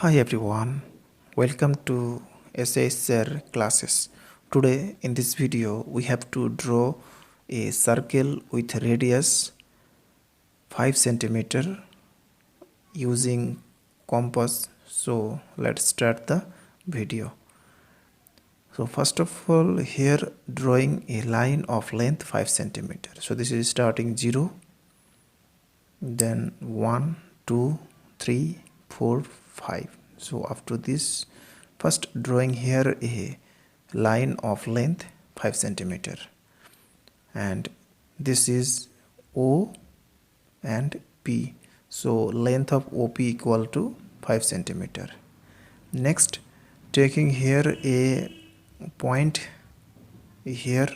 Hi everyone, welcome to shsir classes. Today in this video we have to draw a circle with radius 5 centimeter using compass. So let's start the video. So first of all, here drawing a line of length 5 centimeter. So this is starting 0, then 1, 2, 3, 4, 5. So after this, first drawing here a line of length 5 centimeter, and this is O and P. So length of OP equal to 5 centimeter. Next, taking here a point here.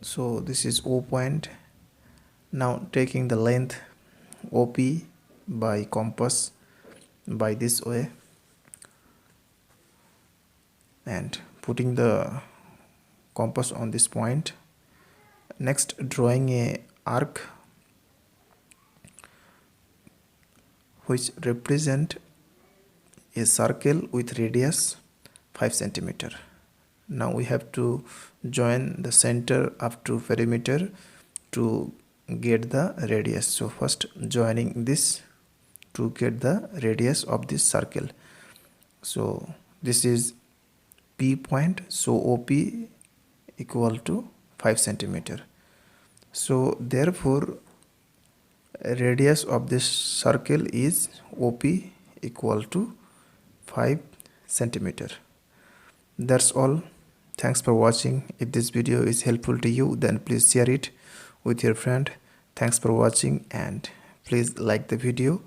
So this is O point. Now taking the length OP by compass by this way and putting the compass on this point. Next, drawing a arc which represent a circle with radius 5 centimeter. Now we have to join the center up to perimeter to get the radius. So first joining this to get the radius of this circle. So this is P point, so OP equal to 5 centimeter. So therefore radius of this circle is OP equal to 5 centimeter. That's all. Thanks for watching. If this video is helpful to you, then please share it with your friend. Thanks for watching, and please like the video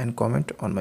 and comment on my